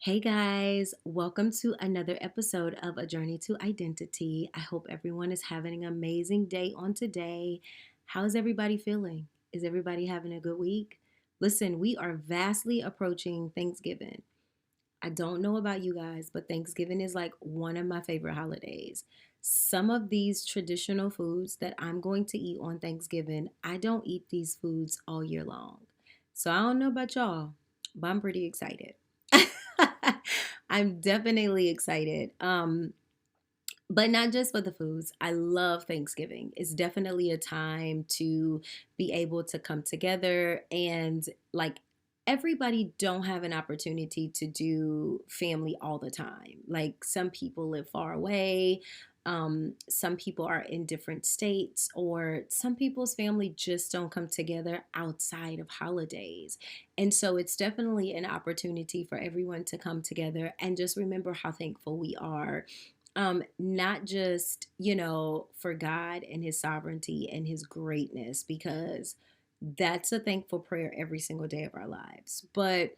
Hey guys, welcome to another episode of A Journey to Identity. I hope everyone is having an amazing day on today. How's everybody feeling? Is everybody having a good week? Listen, we are vastly approaching Thanksgiving. I don't know about you guys, but Thanksgiving is like one of my favorite holidays. Some of these traditional foods that I'm going to eat on Thanksgiving, I don't eat these foods all year long. So I don't know about y'all, but I'm pretty excited. I'm definitely excited. But not just for the foods. I love Thanksgiving. It's definitely a time to be able to come together and like everybody don't have an opportunity to do family all the time. Like some people live far away. Some people are in different states, or some people's family just don't come together outside of holidays. And so it's definitely an opportunity for everyone to come together and just remember how thankful we are, not just, for God and his sovereignty and his greatness, because that's a thankful prayer every single day of our lives, but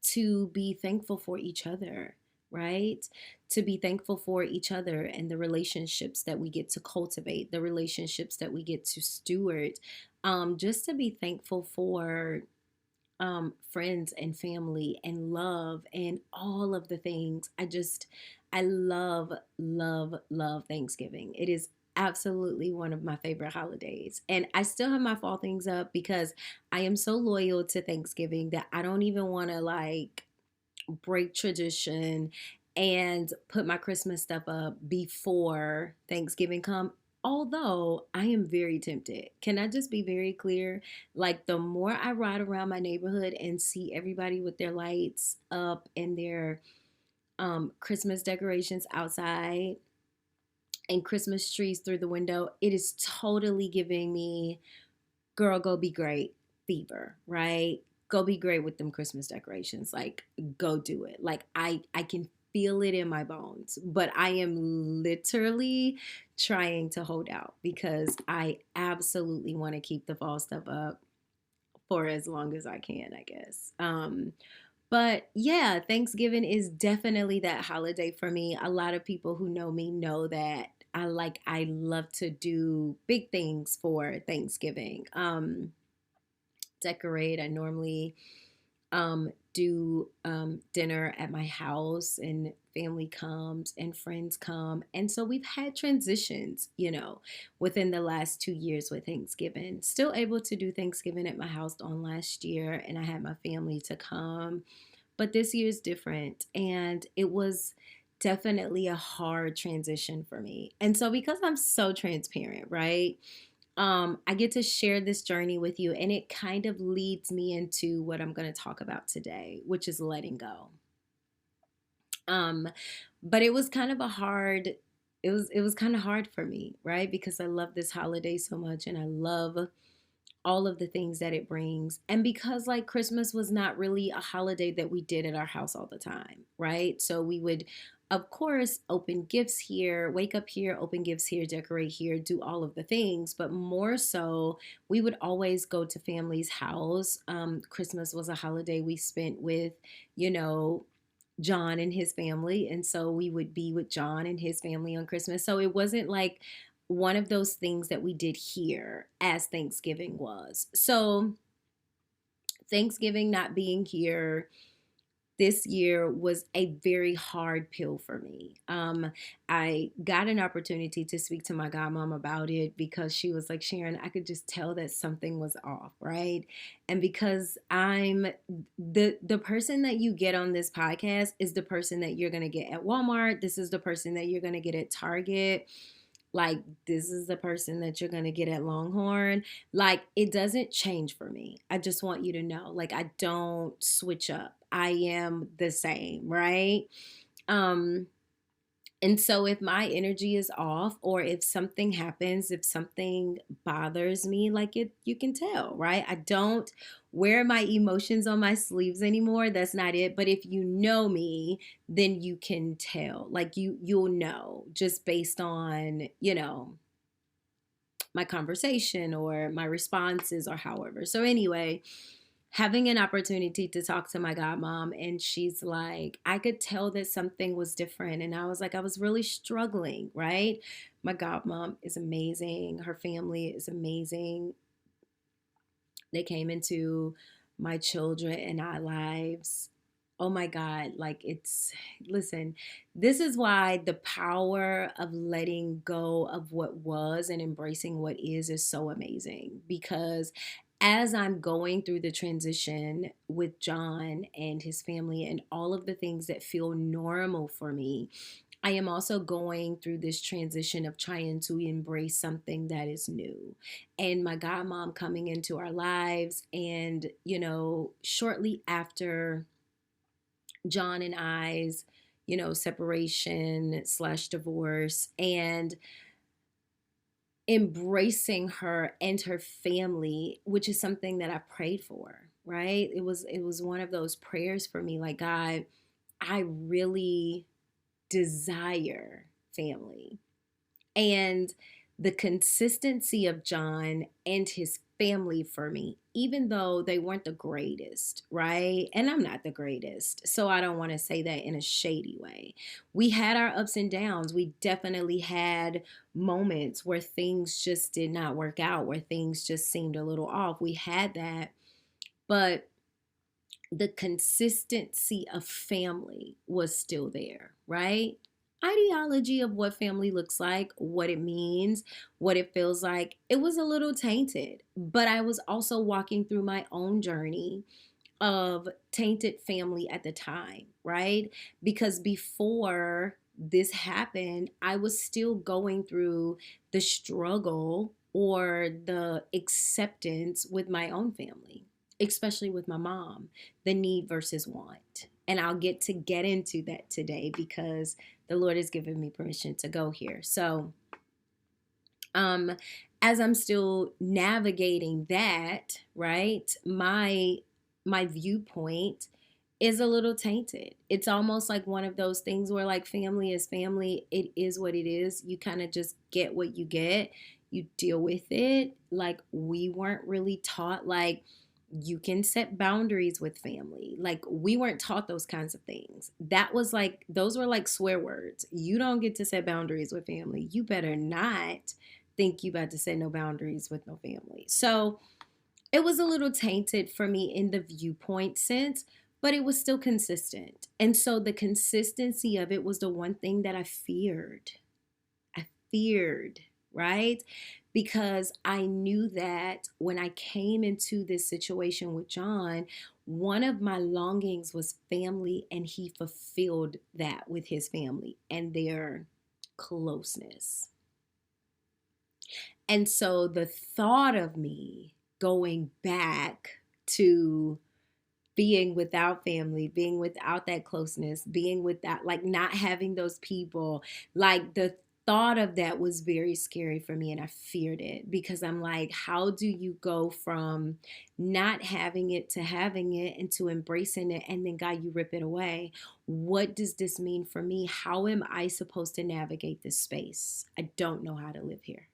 to be thankful for each other, right? To be thankful for each other and the relationships that we get to cultivate, the relationships that we get to steward, just to be thankful for friends and family and love and all of the things. I love, love, love Thanksgiving. It is absolutely one of my favorite holidays. And I still have my fall things up because I am so loyal to Thanksgiving that I don't even want to like break tradition and put my Christmas stuff up before Thanksgiving come. Although I am very tempted. Can I just be very clear? Like the more I ride around my neighborhood and see everybody with their lights up and their Christmas decorations outside and Christmas trees through the window, it is totally giving me girl go be great fever, right? Go be great with them Christmas decorations. Like go do it. Like I can feel it in my bones, but I am literally trying to hold out because I absolutely want to keep the fall stuff up for as long as I can, I guess. But yeah, Thanksgiving is definitely that holiday for me. A lot of people who know me know that I love to do big things for Thanksgiving. Decorate. I normally do dinner at my house, and family comes and friends come. And so we've had transitions, within the last 2 years with Thanksgiving. Still able to do Thanksgiving at my house on last year, and I had my family to come. But this year's different, and it was definitely a hard transition for me. And so because I'm so transparent, right? I get to share this journey with you, and it kind of leads me into what I'm going to talk about today, which is letting go. Um, but it was kind of a hard, it was kind of hard for me, right? Because I love this holiday so much, and I love all of the things that it brings. And because like Christmas was not really a holiday that we did at our house all the time, right? So we would, of course, open gifts here, wake up here, open gifts here, decorate here, do all of the things. But more so, we would always go to family's house. Christmas was a holiday we spent with, you know, John and his family. And so we would be with John and his family on Christmas. So it wasn't like one of those things that we did here as Thanksgiving was. So Thanksgiving not being here this year was a very hard pill for me. I got an opportunity to speak to my godmom about it because she was like, Sharon, I could just tell that something was off, right? And because I'm the person that you get on this podcast is the person that you're gonna get at Walmart. This is the person that you're gonna get at Target. Like, this is the person that you're going to get at Longhorn. Like, it doesn't change for me. I just want you to know. Like, I don't switch up. I am the same, right? Um, and so if my energy is off, or if something happens, if something bothers me, like it, you can tell, right? I don't wear my emotions on my sleeves anymore. That's not it. But if you know me, then you can tell. Like you'll know just based on, my conversation or my responses or however. So anyway, having an opportunity to talk to my godmom, and she's like, I could tell that something was different. And I was like, I was really struggling, right? My godmom is amazing. Her family is amazing. They came into my children and our lives. Oh my God, like listen, this is why the power of letting go of what was and embracing what is so amazing. Because as I'm going through the transition with John and his family and all of the things that feel normal for me, I am also going through this transition of trying to embrace something that is new. And my godmom coming into our lives, and, shortly after John and I's, separation slash divorce, and embracing her and her family, which is something that I prayed for, right? It was one of those prayers for me, like, God, I really desire family. And the consistency of John and his family for me, even though they weren't the greatest, right? And I'm not the greatest. So I don't want to say that in a shady way. We had our ups and downs. We definitely had moments where things just did not work out, where things just seemed a little off. We had that. But the consistency of family was still there, right? Ideology of what family looks like, what it means, what it feels like, it was a little tainted. But I was also walking through my own journey of tainted family at the time, right? Because before this happened, I was still going through the struggle or the acceptance with my own family, especially with my mom, the need versus want. And I'll get into that today because the Lord has given me permission to go here. So, um as I'm still navigating that, right? My viewpoint is a little tainted. It's almost like one of those things where, like, family is family. It is what it is. You kind of just get what you get. You deal with it. Like, we weren't really taught, like, you can set boundaries with family. Like, we weren't taught those kinds of things. That was like, those were like swear words. You don't get to set boundaries with family. You better not think you about to set no boundaries with no family. So it was a little tainted for me in the viewpoint sense, but it was still consistent. And so the consistency of it was the one thing that I feared. I feared, right? Because I knew that when I came into this situation with John, one of my longings was family, and he fulfilled that with his family and their closeness. And so the thought of me going back to being without family, being without that closeness, being without, like, not having those people, like, the thought of that was very scary for me, and I feared it because I'm like, how do you go from not having it to having it and to embracing it, and then God, you rip it away? What does this mean for me? How am I supposed to navigate this space? I don't know how to live here.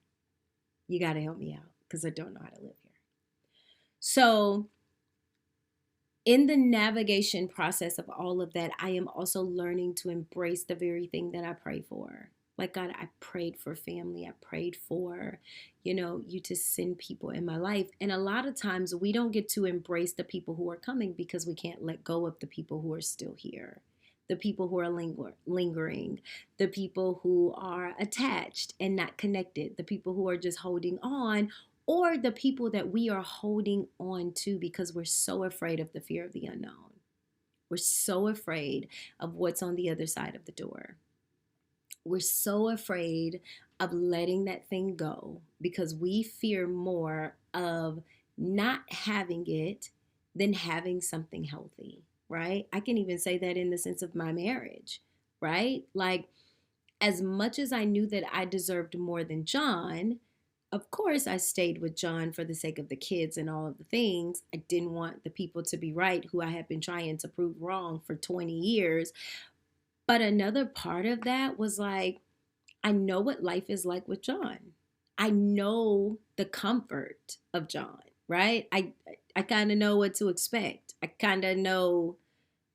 You got to help me out because I don't know how to live here. So, in the navigation process of all of that, I am also learning to embrace the very thing that I pray for. Like, God, I prayed for family. I prayed for, you to send people in my life. And a lot of times we don't get to embrace the people who are coming because we can't let go of the people who are still here, the people who are lingering, the people who are attached and not connected, the people who are just holding on, or the people that we are holding on to because we're so afraid of the fear of the unknown. We're so afraid of what's on the other side of the door. We're so afraid of letting that thing go because we fear more of not having it than having something healthy, right? I can even say that in the sense of my marriage, right? Like, as much as I knew that I deserved more than John, of course I stayed with John for the sake of the kids and all of the things. I didn't want the people to be right who I had been trying to prove wrong for 20 years. But another part of that was like, I know what life is like with John. I know the comfort of John. right? I kind of know what to expect. I kind of know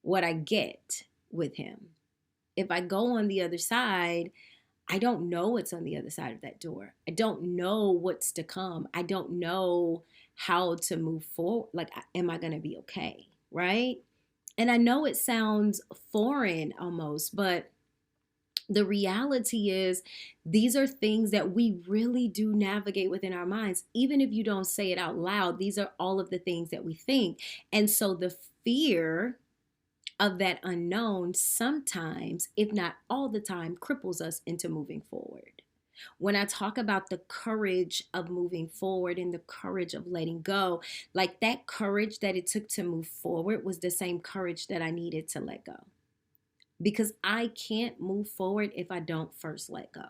what I get with him. If I go on the other side, I don't know what's on the other side of that door. I don't know what's to come. I don't know how to move forward. Like, am I going to be okay? Right? And I know it sounds foreign almost, but the reality is these are things that we really do navigate within our minds. Even if you don't say it out loud, these are all of the things that we think. And so the fear of that unknown sometimes, if not all the time, cripples us into moving forward. When I talk about the courage of moving forward and the courage of letting go, like that courage that it took to move forward was the same courage that I needed to let go. Because I can't move forward if I don't first let go.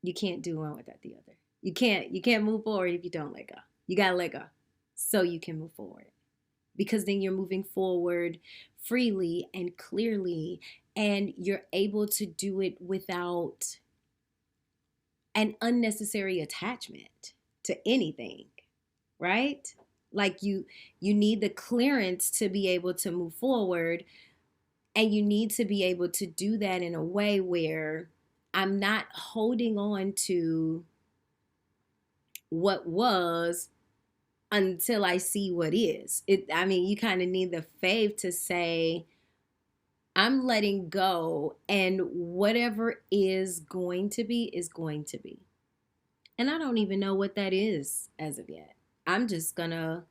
You can't do one without the other. You can't move forward if you don't let go. You got to let go so you can move forward. Because then you're moving forward freely and clearly, and you're able to do it without an unnecessary attachment to anything, right? Like you need the clearance to be able to move forward, and you need to be able to do that in a way where I'm not holding on to what was until I see what is. I mean, you kind of need the faith to say, I'm letting go, and whatever is going to be is going to be. And I don't even know what that is as of yet. I'm just gonna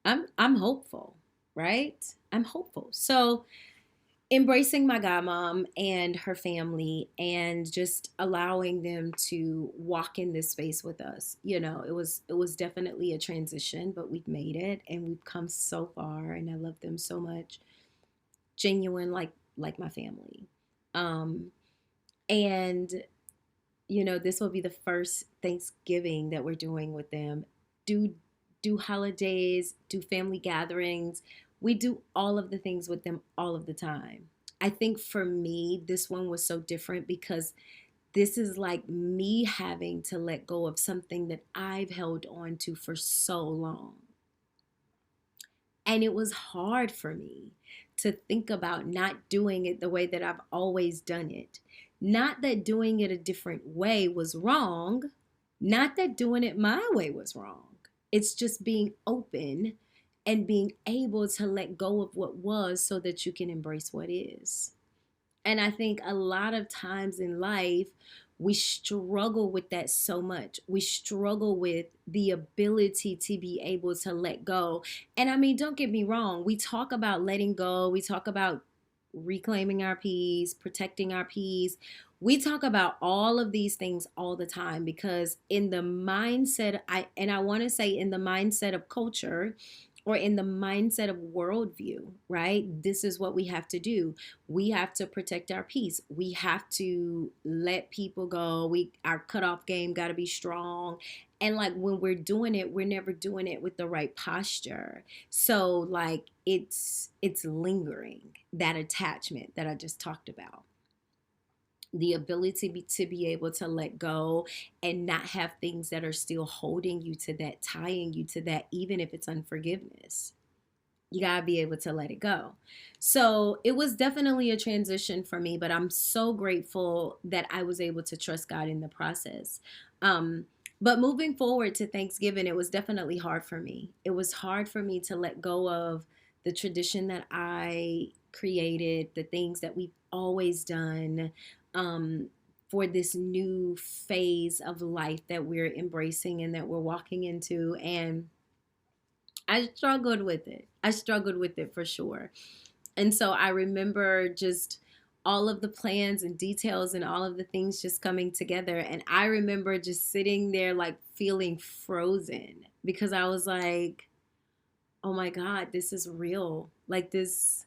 I'm hopeful, right? I'm hopeful. So embracing my godmom and her family and just allowing them to walk in this space with us. It was definitely a transition, but we've made it and we've come so far, and I love them so much. Genuine, like my family. Um and this will be the first Thanksgiving that we're doing with them. Do holidays, do family gatherings. We do all of the things with them all of the time. I think for me, this one was so different because this is like me having to let go of something that I've held on to for so long. And it was hard for me to think about not doing it the way that I've always done it. Not that doing it a different way was wrong, not that doing it my way was wrong. It's just being open and being able to let go of what was so that you can embrace what is. And I think a lot of times in life, we struggle with that so much. We struggle with the ability to be able to let go. And I mean, don't get me wrong, we talk about letting go, we talk about reclaiming our peace, protecting our peace. We talk about all of these things all the time because in the mindset, I want to say in the mindset of culture, or in the mindset of worldview, right? This is what we have to do. We have to protect our peace. We have to let people go. Our cutoff game got to be strong. And like when we're doing it, we're never doing it with the right posture. So like it's lingering, that attachment that I just talked about, the ability to be able to let go and not have things that are still holding you to that, tying you to that, even if it's unforgiveness. You got to be able to let it go. So it was definitely a transition for me, but I'm so grateful that I was able to trust God in the process. Um, but moving forward to Thanksgiving, it was definitely hard for me. It was hard for me to let go of the tradition that I created, the things that we've always done, um, for this new phase of life that we're embracing and that we're walking into. And I struggled with it. I struggled with it for sure. And so I remember just all of the plans and details and all of the things just coming together. And I remember just sitting there like feeling frozen because I was like, oh my God, this is real. Like this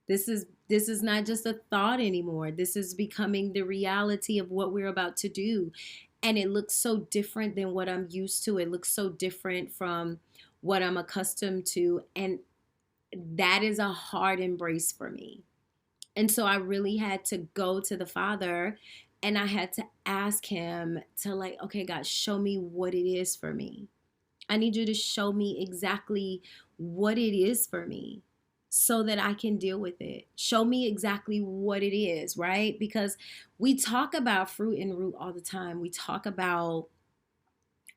is not just a thought anymore. This is becoming the reality of what we're about to do. And it looks so different than what I'm used to. It looks so different from what I'm accustomed to. And that is a hard embrace for me. And so I really had to go to the Father and I had to ask him to, like, okay, God, show me what it is for me. I need you to show me exactly what it is for me so that I can deal with it. Show me exactly what it is, right? Because we talk about fruit and root all the time. We talk about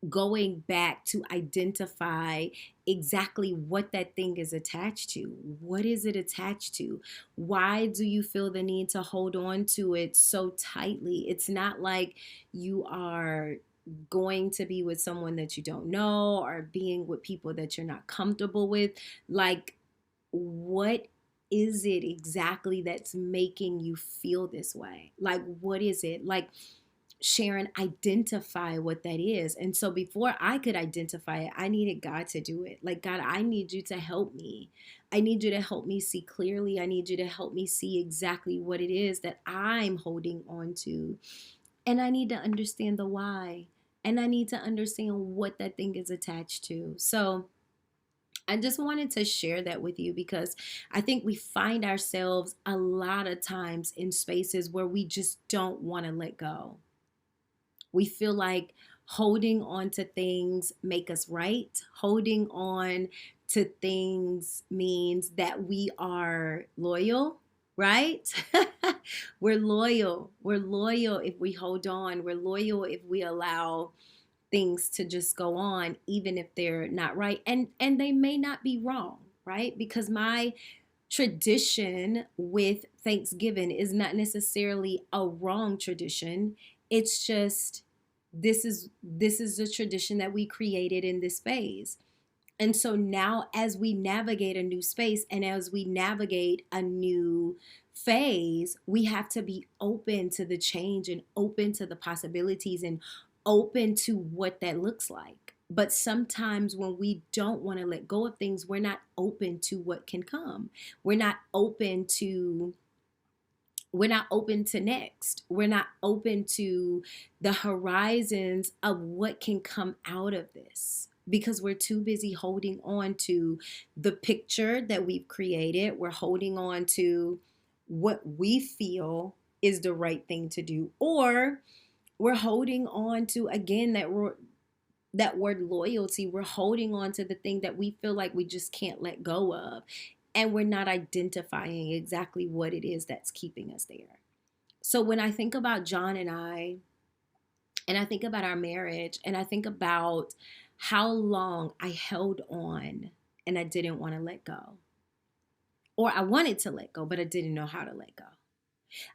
going back to identify exactly what that thing is attached to. What is it attached to? Why do you feel the need to hold on to it so tightly? It's not like you are going to be with someone that you don't know or being with people that you're not comfortable with. Like, what is it exactly that's making you feel this way? Like, what is it? Like, Sharon, identify what that is. And so before I could identify it, I needed God to do it. Like, God, I need you to help me. I need you to help me see clearly. I need you to help me see exactly what it is that I'm holding on to. And I need to understand the why. And I need to understand what that thing is attached to. So I just wanted to share that with you because I think we find ourselves a lot of times in spaces where we just don't want to let go. We feel like holding on to things make us right. Holding on to things means that we are loyal, right? We're loyal. We're loyal if we hold on. We're loyal if we allow things to just go on even if they're not right. And they may not be wrong, right? Because my tradition with Thanksgiving is not necessarily a wrong tradition. It's just this is the tradition that we created in this phase. And so now as we navigate a new space and as we navigate a new phase, we have to be open to the change and open to the possibilities and open to what that looks like. But sometimes when we don't want to let go of things, we're not open to what can come. We're not open to we're not open to next. We're not open to the horizons of what can come out of this because we're too busy holding on to the picture that we've created. We're holding on to what we feel is the right thing to do, or we're holding on to, again, that word loyalty. We're holding on to the thing that we feel like we just can't let go of, and we're not identifying exactly what it is that's keeping us there. So when I think about John and I think about our marriage, and I think about how long I held on and I didn't want to let go, or I wanted to let go, but I didn't know how to let go.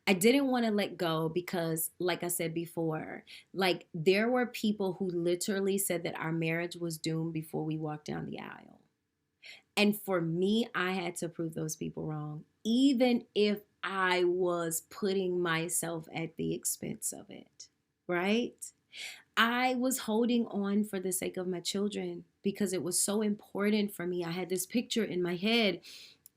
I didn't want to let go because, like I said before, like there were people who literally said that our marriage was doomed before we walked down the aisle. And for me, I had to prove those people wrong, even if I was putting myself at the expense of it, right? I was holding on for the sake of my children because it was so important for me. I had this picture in my head.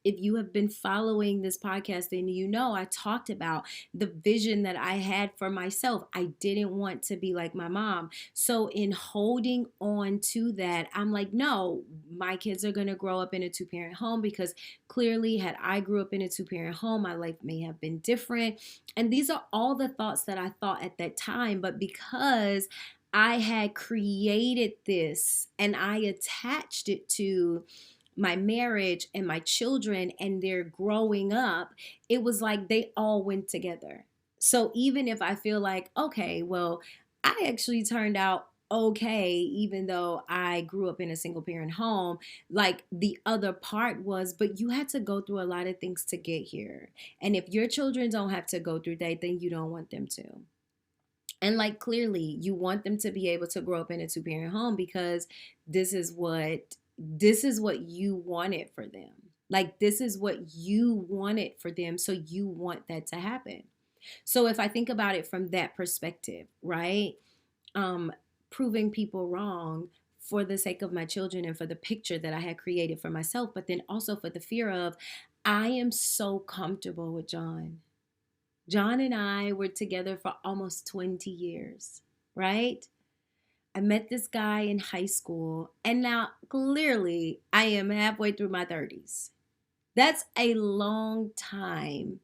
If you have been following this podcast, then you know I talked about the vision that I had for myself. I didn't want to be like my mom. So in holding on to that, I'm like, no, my kids are going to grow up in a two-parent home because clearly had I grew up in a two-parent home, my life may have been different. And these are all the thoughts that I thought at that time. But because I had created this and I attached it to my marriage and my children and their growing up, it was like they all went together. So even if I feel like, okay, well, I actually turned out okay, even though I grew up in a single parent home, like the other part was, but you had to go through a lot of things to get here. And if your children don't have to go through that, then you don't want them to. And like clearly, you want them to be able to grow up in a two-parent home because this is what this is what you wanted for them. Like this is what you wanted for them, so you want that to happen. So if I think about it from that perspective, right? Um Proving people wrong for the sake of my children and for the picture that I had created for myself, but then also for the fear of I am so comfortable with John. John and I were together for almost 20 years, right? I met this guy in high school, and now clearly I am halfway through my 30s. That's a long time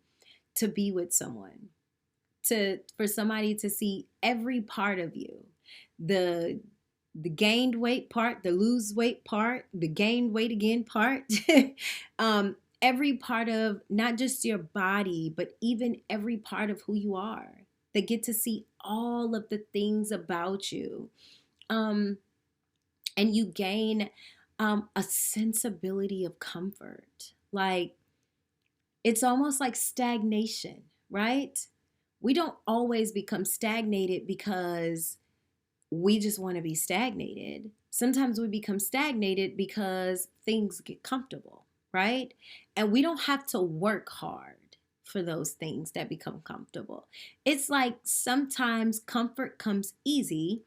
to be with someone, to for somebody to see every part of you. The the gained weight part, the lose weight part, the gained weight again part. um, every part of not just your body, but even every part of who you are. They get to see all of the things about you. Um, and you gain a sensibility of comfort. Like it's almost like stagnation, right? We don't always become stagnated because we just want to be stagnated. Sometimes we become stagnated because things get comfortable, right? And we don't have to work hard for those things that become comfortable. It's like sometimes comfort comes easy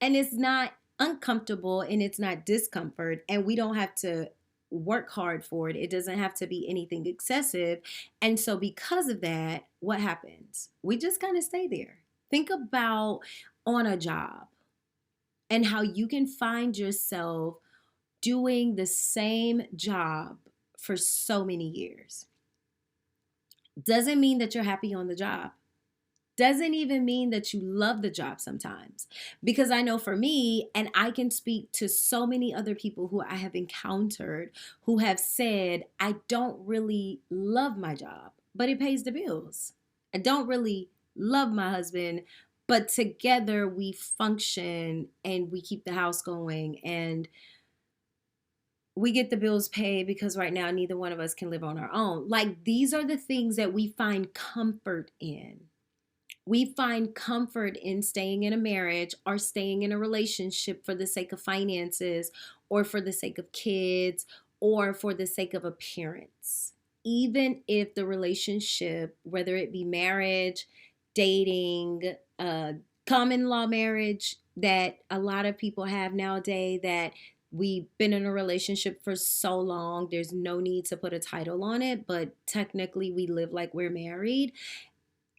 and it's not uncomfortable and it's not discomfort, and we don't have to work hard for it. It doesn't have to be anything excessive. And so because of that, what happens? We just kind of stay there. Think about on a job and how you can find yourself doing the same job for so many years. Doesn't mean that you're happy on the job. Doesn't even mean that you love the job sometimes. Because I know for me, and I can speak to so many other people who I have encountered who have said, I don't really love my job, but it pays the bills. I don't really love my husband, but together we function and we keep the house going and we get the bills paid because right now neither one of us can live on our own. Like these are the things that we find comfort in. We find comfort in staying in a marriage or staying in a relationship for the sake of finances or for the sake of kids or for the sake of appearance. Even if the relationship, whether it be marriage, dating, common law marriage that a lot of people have nowadays, that we've been in a relationship for so long, there's no need to put a title on it, but technically we live like we're married.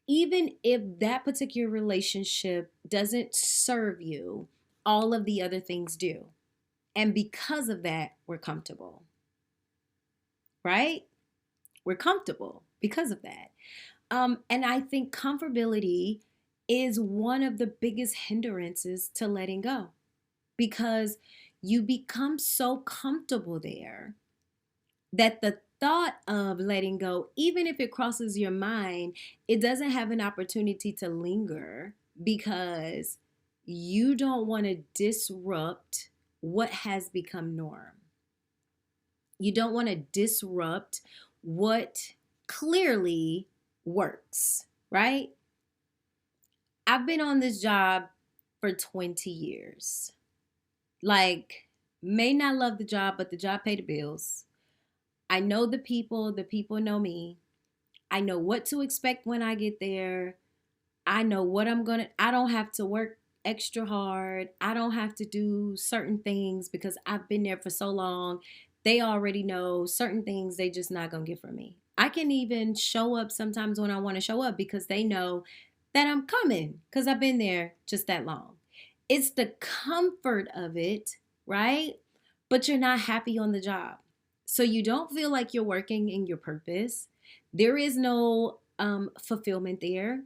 Even if that particular relationship doesn't serve you, all of the other things do. And because of that, we're comfortable, right? We're comfortable because of that. And I think comfortability is one of the biggest hindrances to letting go because you become so comfortable there that the thought of letting go, even if it crosses your mind, it doesn't have an opportunity to linger because you don't want to disrupt what has become norm. You don't want to disrupt what clearly works, right? I've been on this job for 20 years. Like, may not love the job, but the job paid the bills. I know the people know me. I know what to expect when I get there. I know what I don't have to work extra hard. I don't have to do certain things because I've been there for so long. They already know certain things they just not going to get from me. I can even show up sometimes when I want to show up because they know that I'm coming because I've been there just that long. It's the comfort of it, right? But you're not happy on the job. So you don't feel like you're working in your purpose. There is no fulfillment there.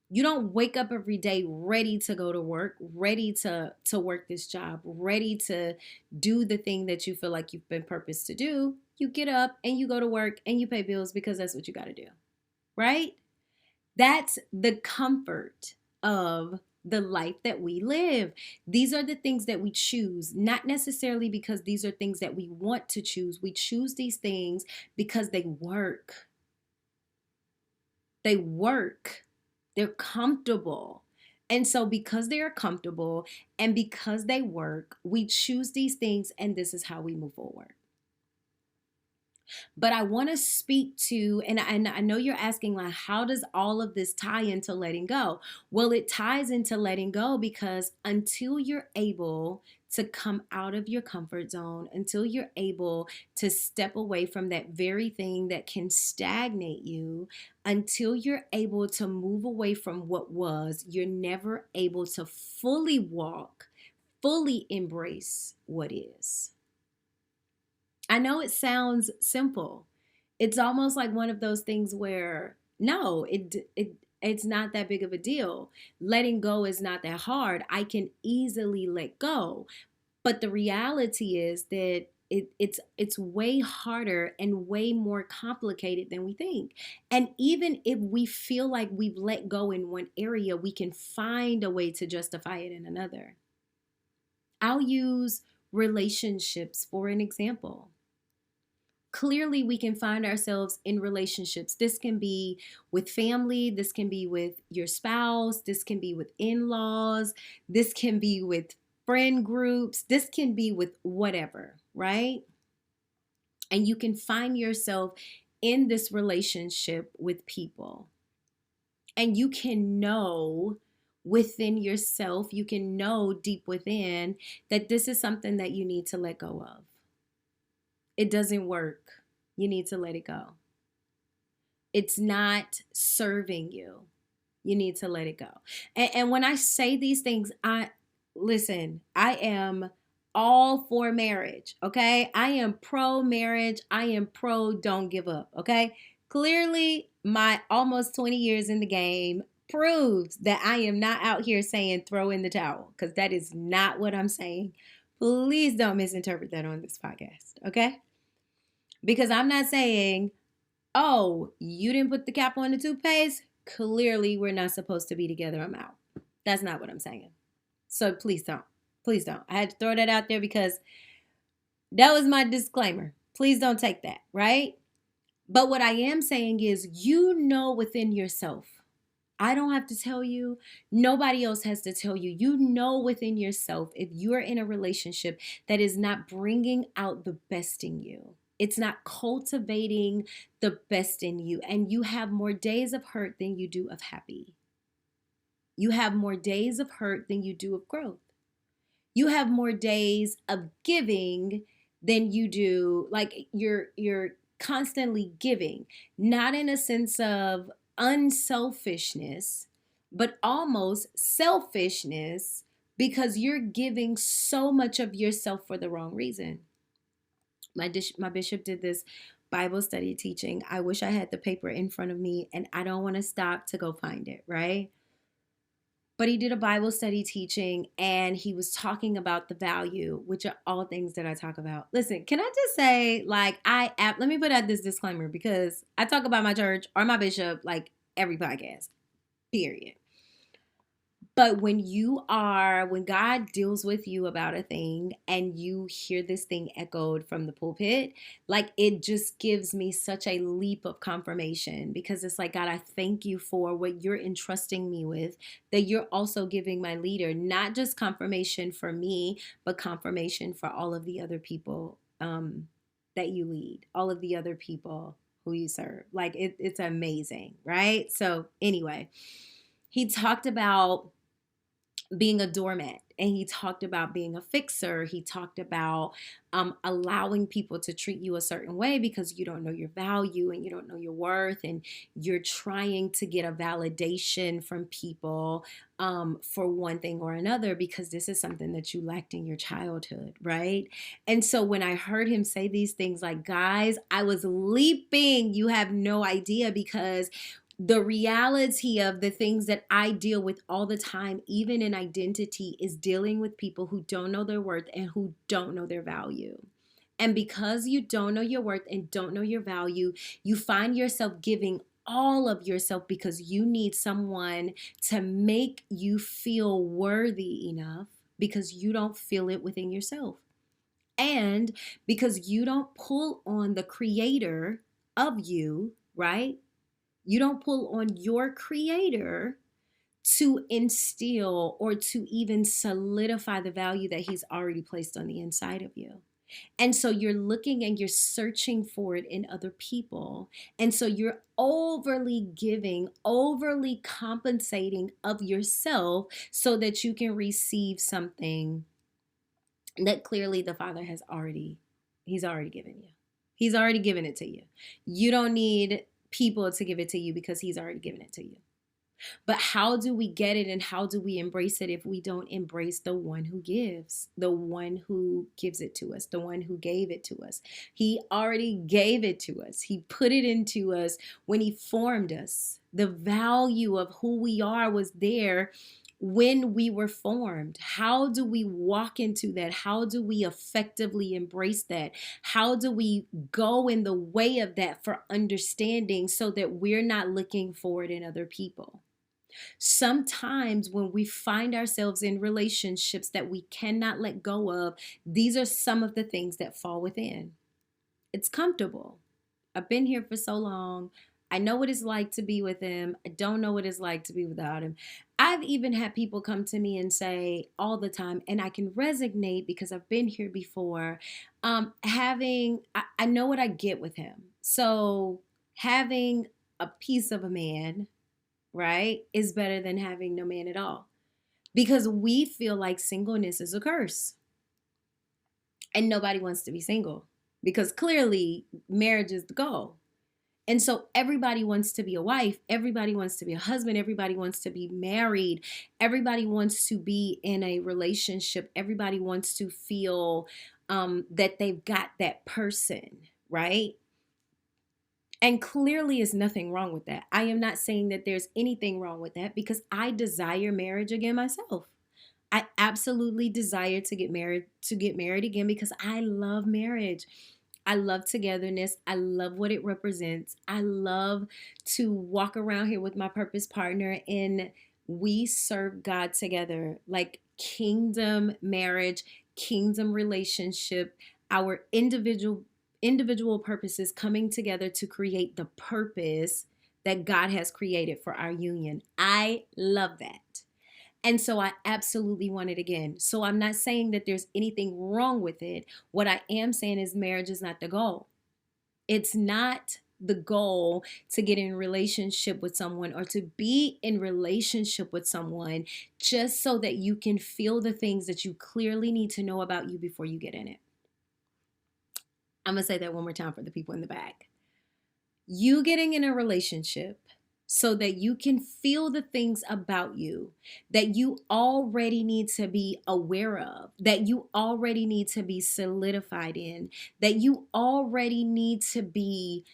You don't wake up every day ready to go to work, ready to work this job, ready to do the thing that you feel like you've been purposed to do. You get up and you go to work and you pay bills because that's what you got to do. Right? That's the comfort of the life that we live. These are the things that we choose, not necessarily because these are things that we want to choose. We choose these things because they work. They work. They're comfortable. And so, because they are comfortable and because they work, we choose these things, and this is how we move forward. But I want to speak to, and I know you're asking, like, how does all of this tie into letting go? Well, it ties into letting go because until you're able to come out of your comfort zone, until you're able to step away from that very thing that can stagnate you, until you're able to move away from what was, you're never able to fully walk, fully embrace what is. I know it sounds simple. It's almost like one of those things where no, It's not that big of a deal. Letting go is not that hard. I can easily let go. But the reality is that it's way harder and way more complicated than we think. And even if we feel like we've let go in one area, we can find a way to justify it in another. I'll use relationships for an example. Clearly, we can find ourselves in relationships. This can be with family, this can be with your spouse, this can be with in laws, this can be with friend groups, this can be with whatever, right? And you can find yourself in this relationship with people. And you can know within yourself, you can know deep within that this is something that you need to let go of. It doesn't work. You need to let it go. It's not serving you. You need to let it go. And when I say these things, I am all for marriage, okay? I am pro marriage. I am pro don't give up, okay? Clearly, my almost 20 years in the game proves that I am not out here saying throw in the towel, because that is not what I'm saying. Please don't misinterpret that on this podcast, okay? Because I'm not saying, oh, you didn't put the cap on the toothpaste? Clearly, we're not supposed to be together. I'm out. That's not what I'm saying. So please don't. Please don't. I had to throw that out there because that was my disclaimer. Please don't take that, right? But what I am saying is, you know within yourself. I don't have to tell you. Nobody else has to tell you. You know within yourself if you're in a relationship that is not bringing out the best in you. It's not cultivating the best in you. And you have more days of hurt than you do of happy. You have more days of hurt than you do of growth. You have more days of giving than you do, like you're constantly giving, not in a sense of unselfishness, but almost selfishness, because you're giving so much of yourself for the wrong reason. My bishop did this Bible study teaching. I wish I had the paper in front of me, and I don't want to stop to go find it, right? But he did a Bible study teaching, and he was talking about the value, which are all things that I talk about. Listen, can I just say, like, let me put out this disclaimer, because I talk about my church or my bishop like every podcast, period. But when God deals with you about a thing and you hear this thing echoed from the pulpit, like, it just gives me such a leap of confirmation, because it's like, God, I thank you for what you're entrusting me with, that you're also giving my leader, not just confirmation for me, but confirmation for all of the other people that you lead, all of the other people who you serve. Like, it's amazing, right? So anyway, he talked about being a doormat, and he talked about being a fixer. He talked about allowing people to treat you a certain way because you don't know your value and you don't know your worth, and you're trying to get a validation from people for one thing or another, because this is something that you lacked in your childhood, right? And so when I heard him say these things, like, guys, I was leaping. You have no idea, because the reality of the things that I deal with all the time, even in identity, is dealing with people who don't know their worth and who don't know their value. And because you don't know your worth and don't know your value, you find yourself giving all of yourself because you need someone to make you feel worthy enough, because you don't feel it within yourself. And because you don't pull on the creator of you, right? You don't pull on your creator to instill or to even solidify the value that he's already placed on the inside of you. And so you're looking and you're searching for it in other people. And so you're overly giving, overly compensating of yourself so that you can receive something that clearly the Father he's already given you. He's already given it to you. You don't need people to give it to you, because he's already given it to you. But how do we get it and how do we embrace it if we don't embrace the one who gives, the one who gives it to us, the one who gave it to us? He already gave it to us. He put it into us when he formed us. The value of who we are was there when we were formed. How do we walk into that? How do we effectively embrace that? How do we go in the way of that for understanding so that we're not looking for it in other people? Sometimes when we find ourselves in relationships that we cannot let go of, these are some of the things that fall within. It's comfortable. I've been here for so long. I know what it's like to be with him. I don't know what it's like to be without him. I've even had people come to me and say all the time, and I can resonate because I've been here before. I know what I get with him. So having a piece of a man, right, is better than having no man at all. Because we feel like singleness is a curse. And nobody wants to be single because clearly marriage is the goal. And so everybody wants to be a wife, everybody wants to be a husband, everybody wants to be married, everybody wants to be in a relationship, everybody wants to feel that they've got that person, right? And clearly, is nothing wrong with that. I am not saying that there's anything wrong with that because I desire marriage again myself. I absolutely desire to get married again because I love marriage. I love togetherness. I love what it represents. I love to walk around here with my purpose partner and we serve God together like kingdom marriage, kingdom relationship, our individual purposes coming together to create the purpose that God has created for our union. I love that. And so I absolutely want it again. So I'm not saying that there's anything wrong with it. What I am saying is marriage is not the goal. It's not the goal to get in relationship with someone or to be in relationship with someone just so that you can feel the things that you clearly need to know about you before you get in it. I'm going to say that one more time for the people in the back. You getting in a relationship so that you can feel the things about you that you already need to be aware of, that you already need to be solidified in, that you already need to be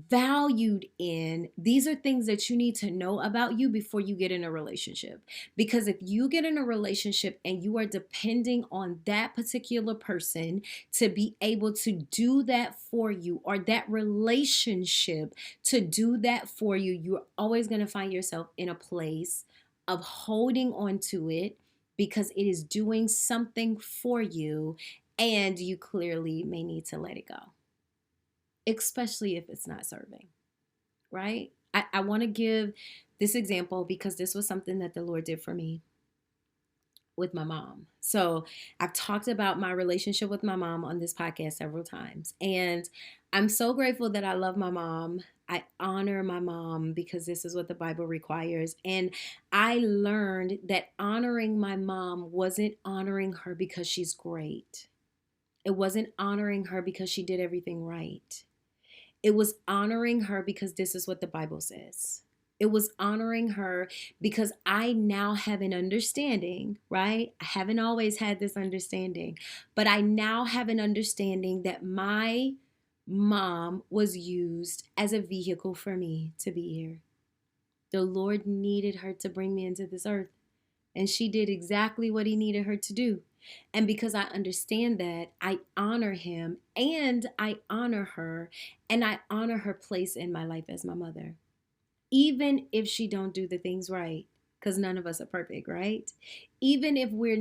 valued in. These are things that you need to know about you before you get in a relationship. Because if you get in a relationship and you are depending on that particular person to be able to do that for you, or that relationship to do that for you, you're always going to find yourself in a place of holding on to it because it is doing something for you and you clearly may need to let it go, especially if it's not serving, right? I want to give this example because this was something that the Lord did for me with my mom. So I've talked about my relationship with my mom on this podcast several times. And I'm so grateful that I love my mom. I honor my mom because this is what the Bible requires. And I learned that honoring my mom wasn't honoring her because she's great. It wasn't honoring her because she did everything right. It was honoring her because this is what the Bible says. It was honoring her because I now have an understanding, right? I haven't always had this understanding, but I now have an understanding that my mom was used as a vehicle for me to be here. The Lord needed her to bring me into this earth, and she did exactly what he needed her to do. And because I understand that, I honor him and I honor her and I honor her place in my life as my mother. Even if she don't do the things right, because none of us are perfect, right? Even if we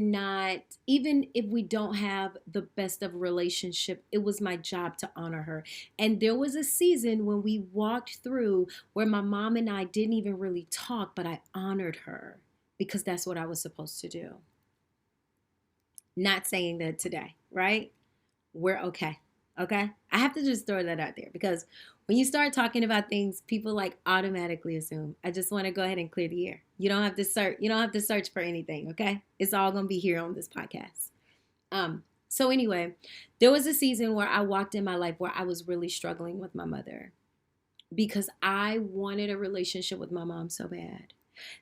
don't have the best of relationship, it was my job to honor her. And there was a season when we walked through where my mom and I didn't even really talk, but I honored her because that's what I was supposed to do. Not saying that today, right? We're okay. Okay. I have to just throw that out there because when you start talking about things, people like automatically assume. I just want to go ahead and clear the air. You don't have to search. You don't have to search for anything. Okay. It's all going to be here on this podcast. So anyway, there was a season where I walked in my life where I was really struggling with my mother because I wanted a relationship with my mom so bad.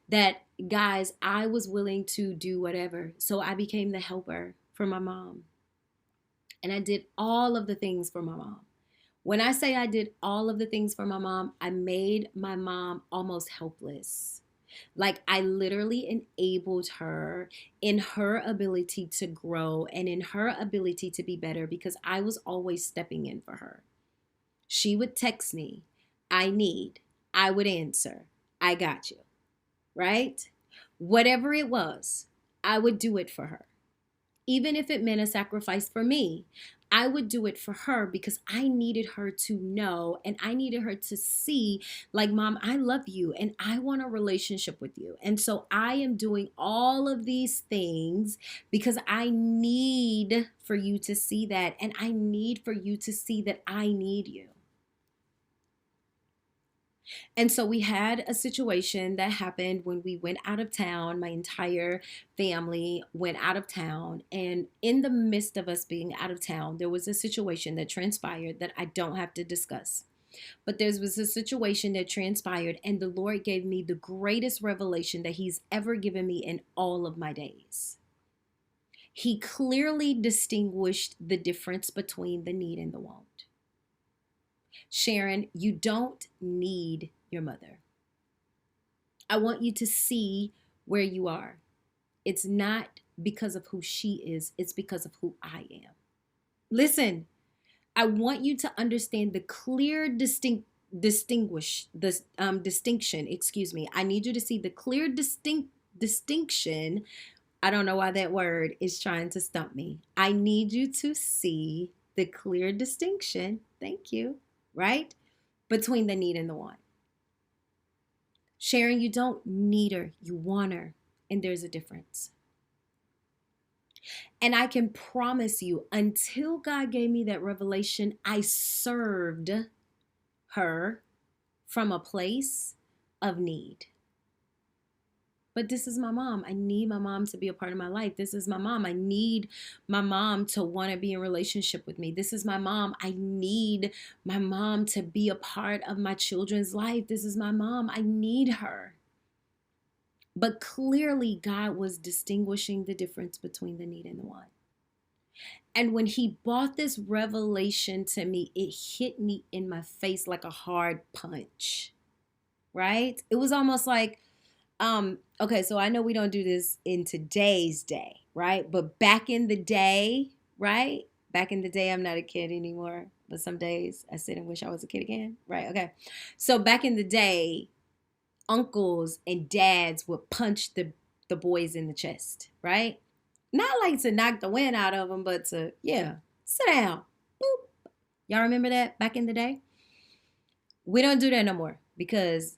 That, guys, I was willing to do whatever. So I became the helper for my mom. And I did all of the things for my mom. When I say I did all of the things for my mom, I made my mom almost helpless. Like, I literally enabled her in her ability to grow and in her ability to be better because I was always stepping in for her. She would text me, I need, I would answer, I got you, right? Whatever it was, I would do it for her. Even if it meant a sacrifice for me, I would do it for her because I needed her to know and I needed her to see, like, Mom, I love you and I want a relationship with you. And so I am doing all of these things because I need for you to see that. And I need for you to see that I need you. And so we had a situation that happened when we went out of town. My entire family went out of town. And in the midst of us being out of town, there was a situation that transpired that I don't have to discuss. But there was a situation that transpired, and the Lord gave me the greatest revelation that He's ever given me in all of my days. He clearly distinguished the difference between the need and the want. Sharon, you don't need your mother. I want you to see where you are. It's not because of who she is, it's because of who I am. Listen, I want you to understand the clear distinction, excuse me. I need you to see the clear distinction. I don't know why that word is trying to stump me. I need you to see the clear distinction, thank you, right? Between the need and the want. Sharon, you don't need her, you want her. And there's a difference. And I can promise you, until God gave me that revelation, I served her from a place of need. But this is my mom. I need my mom to be a part of my life. This is my mom. I need my mom to want to be in relationship with me. This is my mom. I need my mom to be a part of my children's life. This is my mom. I need her. But clearly, God was distinguishing the difference between the need and the want. And when He brought this revelation to me, it hit me in my face like a hard punch, right? It was almost like, okay, so I know we don't do this in today's day, right? But back in the day, right? Back in the day, I'm not a kid anymore, but some days I sit and wish I was a kid again, right? Okay. So back in the day, uncles and dads would punch the boys in the chest, right? Not like to knock the wind out of them, but to, yeah, sit down. Boop. Y'all remember that back in the day? We don't do that no more because,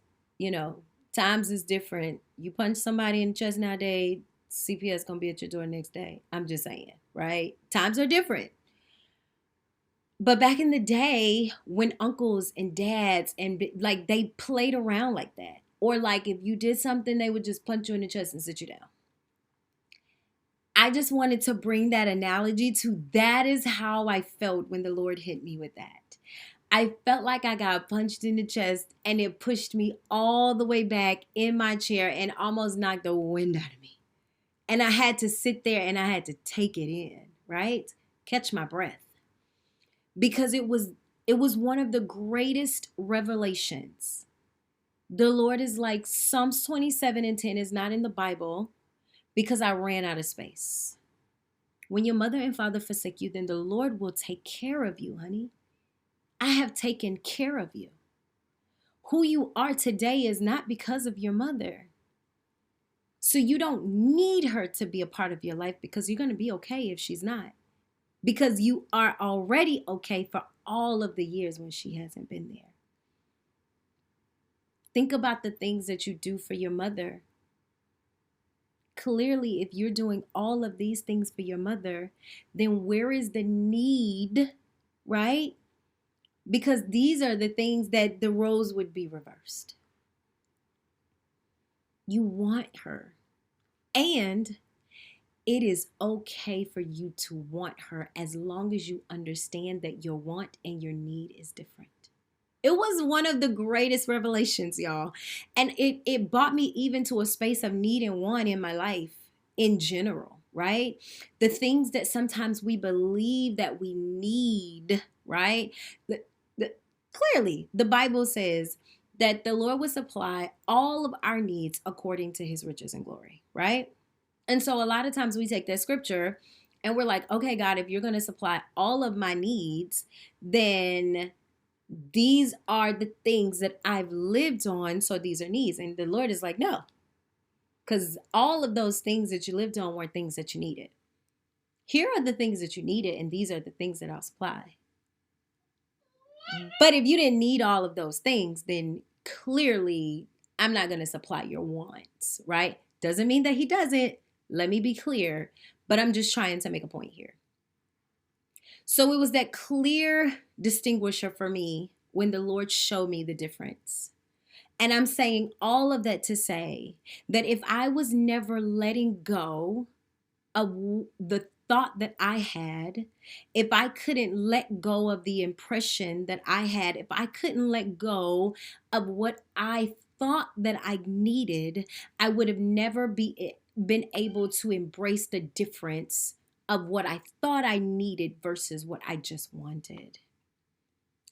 times is different. You punch somebody in the chest nowadays, CPS gonna be at your door next day. I'm just saying, right? Times are different. But back in the day, when uncles and dads and like they played around like that, or like if you did something, they would just punch you in the chest and sit you down. I just wanted to bring that analogy to that is how I felt when the Lord hit me with that. I felt like I got punched in the chest and it pushed me all the way back in my chair and almost knocked the wind out of me. And I had to sit there and I had to take it in, right? Catch my breath. Because it was one of the greatest revelations. The Lord is like, Psalms 27:10 is not in the Bible because I ran out of space. When your mother and father forsake you, then the Lord will take care of you, honey. I have taken care of you. Who you are today is not because of your mother. So you don't need her to be a part of your life because you're going to be okay if she's not. Because you are already okay for all of the years when she hasn't been there. Think about the things that you do for your mother. Clearly, if you're doing all of these things for your mother, then where is the need, right? Because these are the things that the roles would be reversed. You want her. And it is okay for you to want her as long as you understand that your want and your need is different. It was one of the greatest revelations, y'all. And it brought me even to a space of need and want in my life in general, right? The things that sometimes we believe that we need, right? The, the, clearly, the Bible says that the Lord would supply all of our needs according to his riches and glory, right? And so a lot of times we take that scripture and we're like, okay, God, if you're going to supply all of my needs, then these are the things that I've lived on. So these are needs. And the Lord is like, no, because all of those things that you lived on weren't things that you needed. Here are the things that you needed, and these are the things that I'll supply. But if you didn't need all of those things, then clearly I'm not going to supply your wants, right? Doesn't mean that he doesn't. Let me be clear. But I'm just trying to make a point here. So it was that clear distinguisher for me when the Lord showed me the difference. And I'm saying all of that to say that if I was never letting go of the thought that I had, if I couldn't let go of the impression that I had, if I couldn't let go of what I thought that I needed, I would have never been able to embrace the difference of what I thought I needed versus what I just wanted.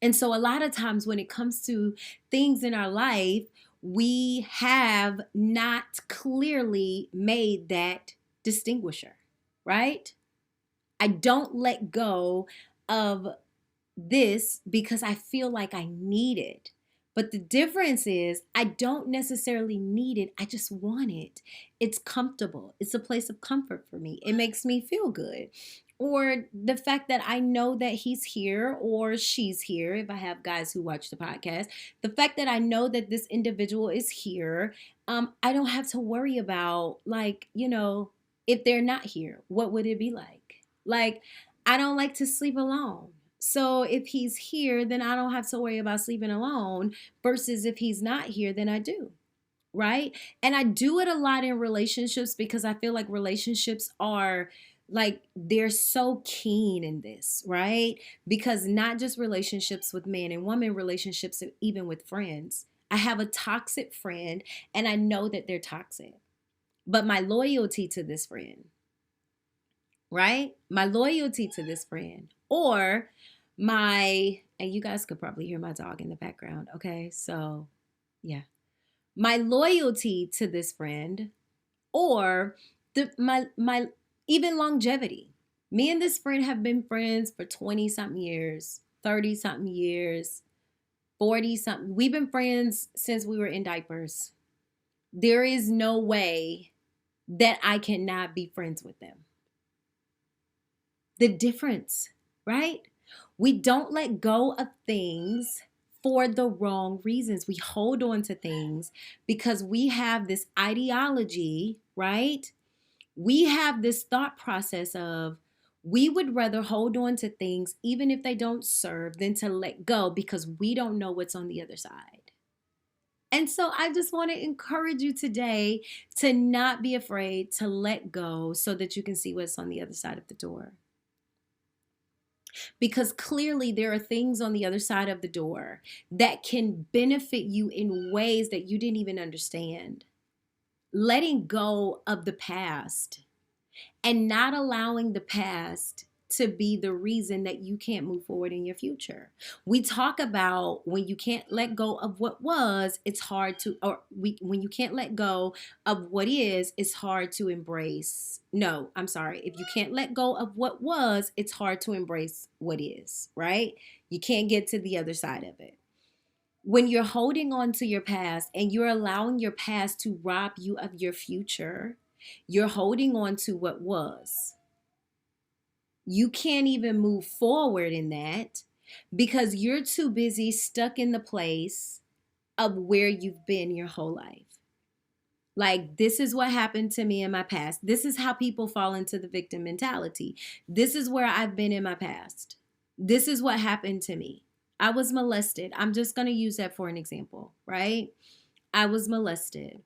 And so, a lot of times when it comes to things in our life, we have not clearly made that distinguisher, right? I don't let go of this because I feel like I need it. But the difference is, I don't necessarily need it. I just want it. It's comfortable. It's a place of comfort for me. It makes me feel good. Or the fact that I know that he's here or she's here, if I have guys who watch the podcast, the fact that I know that this individual is here, I don't have to worry about, like, if they're not here, what would it be like? Like, I don't like to sleep alone. So if he's here, then I don't have to worry about sleeping alone versus if he's not here, then I do. Right. And I do it a lot in relationships because I feel like relationships are like they're so keen in this, right? Because not just relationships with man and woman, relationships even with friends. I have a toxic friend and I know that they're toxic. But my loyalty to this friend, right? My loyalty to this friend or and you guys could probably hear my dog in the background. Okay. So, yeah, my loyalty to this friend or my even longevity. Me and this friend have been friends for 20 something years, 30 something years, 40 something. We've been friends since we were in diapers. There is no way that I cannot be friends with them. The difference, right? We don't let go of things for the wrong reasons. We hold on to things because we have this ideology, right? We have this thought process of we would rather hold on to things even if they don't serve than to let go because we don't know what's on the other side. And so I just want to encourage you today to not be afraid to let go so that you can see what's on the other side of the door. Because clearly there are things on the other side of the door that can benefit you in ways that you didn't even understand. Letting go of the past and not allowing the past to be the reason that you can't move forward in your future. We talk about when you can't let go of what was, it's hard to, when you can't let go of what is, it's hard to embrace. No, I'm sorry. If you can't let go of what was, it's hard to embrace what is, right? You can't get to the other side of it. When you're holding on to your past and you're allowing your past to rob you of your future, you're holding on to what was. You can't even move forward in that because you're too busy stuck in the place of where you've been your whole life. Like, this is what happened to me in my past. This is how people fall into the victim mentality. This is where I've been in my past. This is what happened to me. I was molested. I'm just going to use that for an example, right? I was molested.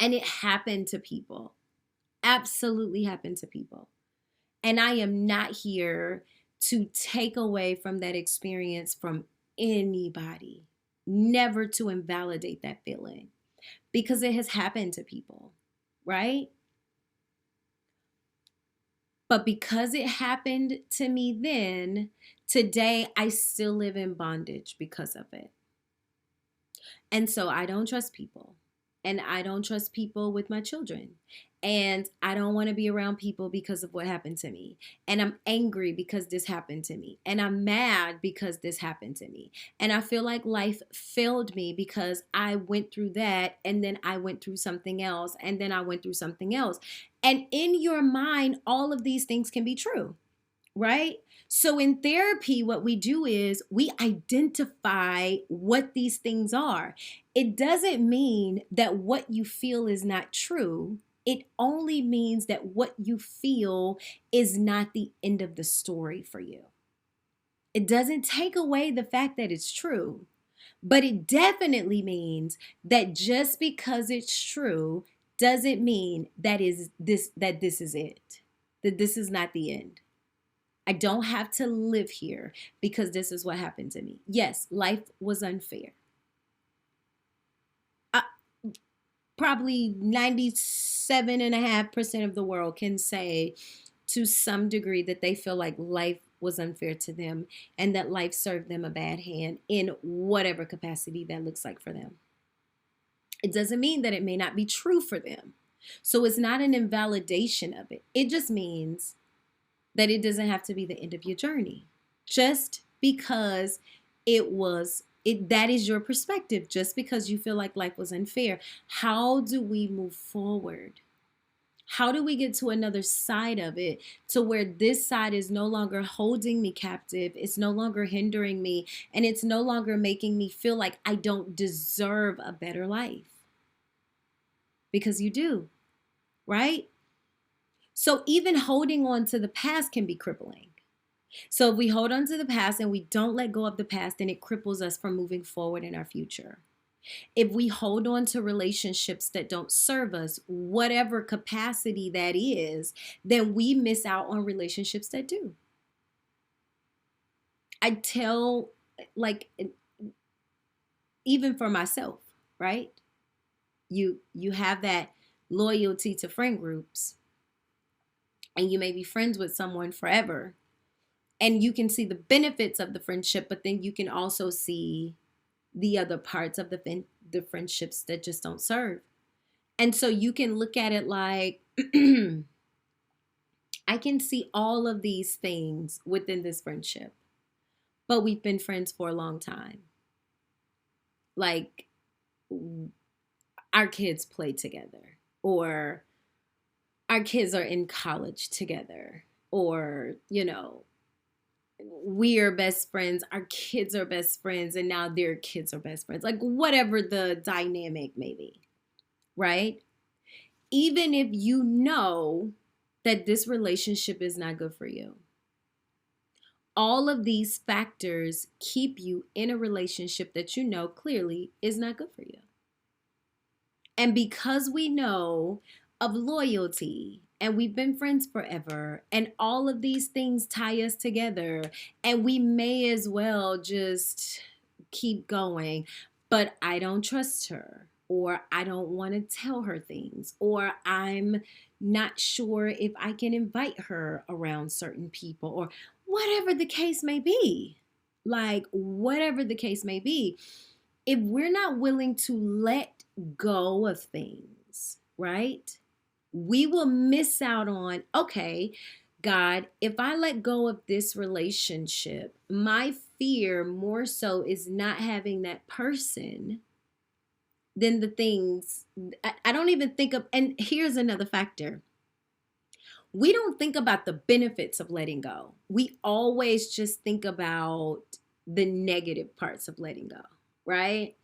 And it happened to people. Absolutely happened to people. And I am not here to take away from that experience from anybody, never to invalidate that feeling because it has happened to people, right? But because it happened to me then, today I still live in bondage because of it. And so I don't trust people. And I don't trust people with my children. And I don't want to be around people because of what happened to me. And I'm angry because this happened to me. And I'm mad because this happened to me. And I feel like life failed me because I went through that. And then I went through something else. And then I went through something else. And in your mind, all of these things can be true, right? So in therapy, what we do is we identify what these things are. It doesn't mean that what you feel is not true. It only means that what you feel is not the end of the story for you. It doesn't take away the fact that it's true, but it definitely means that just because it's true doesn't mean that this is it. That this is not the end. I don't have to live here because this is what happened to me. Yes, life was unfair. Uh, Probably 97.5% of the world can say to some degree that they feel like life was unfair to them and that life served them a bad hand in whatever capacity that looks like for them. It doesn't mean that it may not be true for them. So it's not an invalidation of it. It just means that it doesn't have to be the end of your journey. Just because that is your perspective, just because you feel like life was unfair. How do we move forward? How do we get to another side of it to where this side is no longer holding me captive? It's no longer hindering me, and it's no longer making me feel like I don't deserve a better life. Because you do, right? So even holding on to the past can be crippling. So if we hold on to the past and we don't let go of the past, then it cripples us from moving forward in our future. If we hold on to relationships that don't serve us, whatever capacity that is, then we miss out on relationships that do. I tell, like, even for myself, right? You have that loyalty to friend groups, and you may be friends with someone forever, and you can see the benefits of the friendship, but then you can also see the other parts of the friendships that just don't serve. And so you can look at it like, I can see all of these things within this friendship, but we've been friends for a long time. Like, our kids play together, or our kids are in college together, or, we are best friends, our kids are best friends, and now their kids are best friends. Like, whatever the dynamic may be, right? Even if you know that this relationship is not good for you, all of these factors keep you in a relationship that you know clearly is not good for you. And because we know of loyalty and we've been friends forever and all of these things tie us together, and we may as well just keep going, but I don't trust her, or I don't want to tell her things, or I'm not sure if I can invite her around certain people, or whatever the case may be. Like, whatever the case may be, if we're not willing to let go of things, right? We will miss out on, okay, God, if I let go of this relationship, my fear more so is not having that person than the things. I don't even think of, and here's another factor. We don't think about the benefits of letting go. We always just think about the negative parts of letting go, right?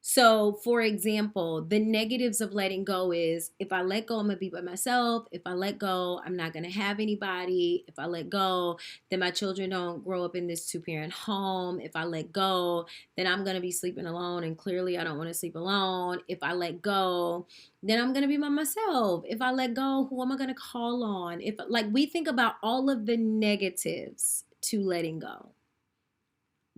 So, for example, the negatives of letting go is, if I let go, I'm going to be by myself. If I let go, I'm not going to have anybody. If I let go, then my children don't grow up in this two-parent home. If I let go, then I'm going to be sleeping alone. And clearly, I don't want to sleep alone. If I let go, then I'm going to be by myself. If I let go, who am I going to call on? We think about all of the negatives to letting go.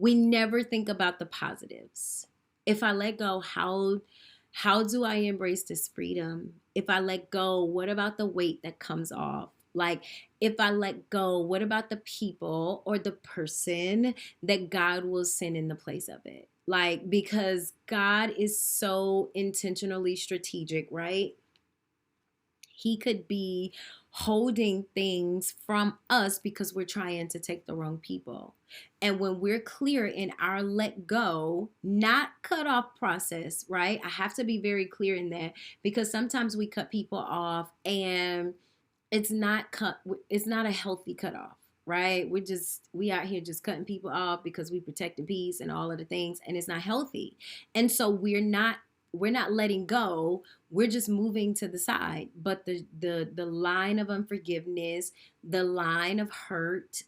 We never think about the positives. If I let go, how do I embrace this freedom? If I let go, what about the weight that comes off? Like, if I let go, what about the people or the person that God will send in the place of it? Like, because God is so intentionally strategic, right? He could be holding things from us because we're trying to take the wrong people. And when we're clear in our let go, not cut off process, right? I have to be very clear in that, because sometimes we cut people off and it's not a healthy cutoff, right? We out here just cutting people off because we protecting peace and all of the things, and it's not healthy. And so we're not letting go. We're just moving to the side. But the line of unforgiveness, the line of hurt,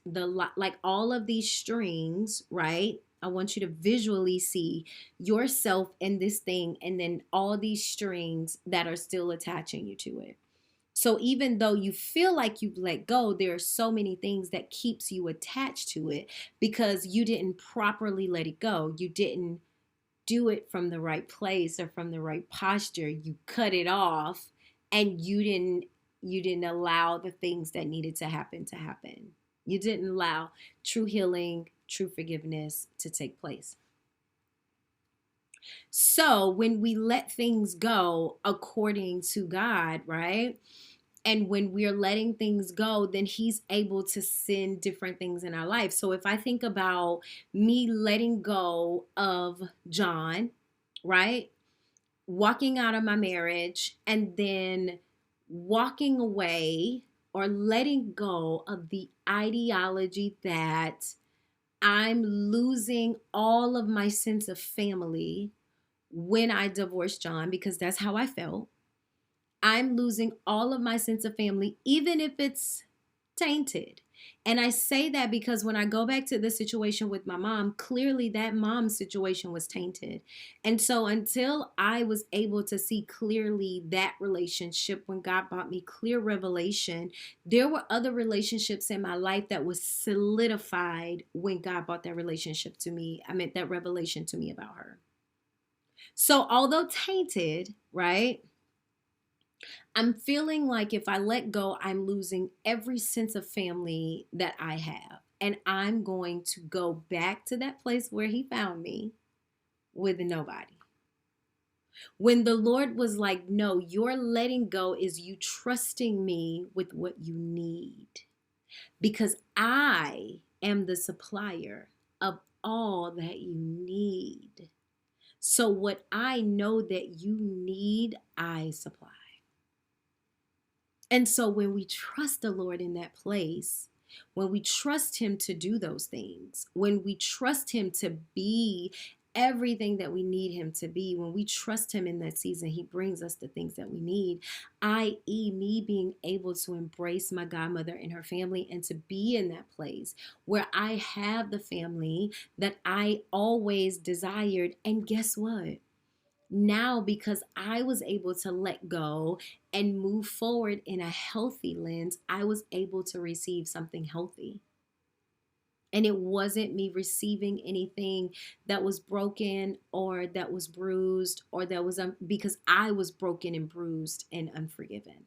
like all of these strings, right? I want you to visually see yourself in this thing, and then all these strings that are still attaching you to it. So even though you feel like you've let go, there are so many things that keeps you attached to it because you didn't properly let it go. You didn't do it from the right place or from the right posture. You cut it off, and you didn't allow the things that needed to happen to happen. You didn't allow true healing, true forgiveness to take place. So when we let things go according to God, right? And when we're letting things go, then he's able to send different things in our life. So if I think about me letting go of John, right? Walking out of my marriage, and then walking away or letting go of the ideology that I'm losing all of my sense of family when I divorced John, because that's how I felt. I'm losing all of my sense of family, even if it's tainted. And I say that because when I go back to the situation with my mom, clearly that mom's situation was tainted. And so until I was able to see clearly that relationship, when God brought me clear revelation, there were other relationships in my life that was solidified when God brought that relationship to me. I meant that revelation to me about her. So although tainted, right? I'm feeling like if I let go, I'm losing every sense of family that I have. And I'm going to go back to that place where he found me with nobody. When the Lord was like, no, your letting go is you trusting me with what you need, because I am the supplier of all that you need. So what I know that you need, I supply. And so when we trust the Lord in that place, when we trust him to do those things, when we trust him to be everything that we need him to be, when we trust him in that season, he brings us the things that we need, i.e., me being able to embrace my godmother and her family and to be in that place where I have the family that I always desired. And guess what? Now, because I was able to let go and move forward in a healthy lens, I was able to receive something healthy. And it wasn't me receiving anything that was broken or that was bruised or that was because I was broken and bruised and unforgiven.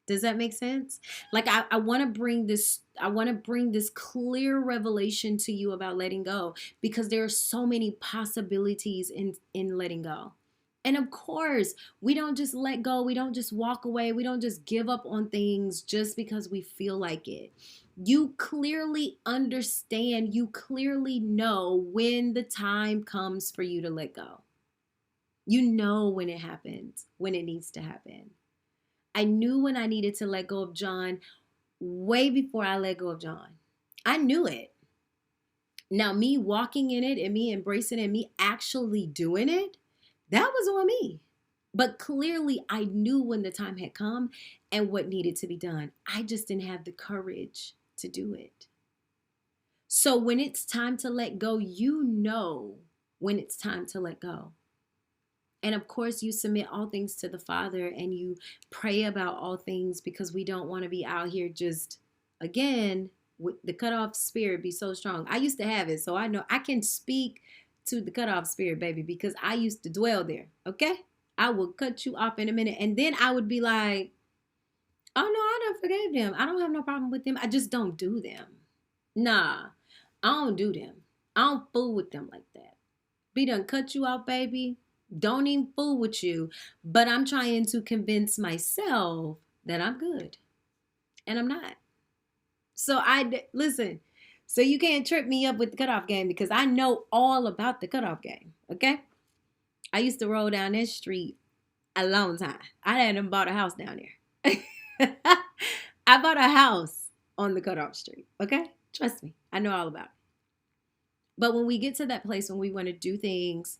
Does that make sense? Like I want to bring this, I want to bring this clear revelation to you about letting go, because there are so many possibilities in letting go. And of course, we don't just let go, we don't just walk away, we don't just give up on things just because we feel like it. You clearly understand, you clearly know when the time comes for you to let go. You know when it happens, when it needs to happen. I knew when I needed to let go of John way before I let go of John. I knew it. Now, me walking in it and me embracing it and me actually doing it, that was on me. But clearly, I knew when the time had come and what needed to be done. I just didn't have the courage to do it. So when it's time to let go, you know when it's time to let go. And of course, you submit all things to the Father and you pray about all things, because we don't want to be out here just, again, the cutoff spirit be so strong. I used to have it, so I know I can speak to the cutoff spirit, baby, because I used to dwell there. Okay, I will cut you off in a minute, and then I would be like, "Oh no, I don't forgave them. I don't have no problem with them. I just don't do them. Nah, I don't do them. I don't fool with them like that. Be done cut you off, baby. Don't even fool with you. But I'm trying to convince myself that I'm good, and I'm not. So listen. So you can't trip me up with the cutoff game because I know all about the cutoff game. Okay, I used to roll down that street a long time. I hadn't bought a house down there. I bought a house on the cutoff street. Okay, trust me, I know all about it. But when we get to that place when we want to do things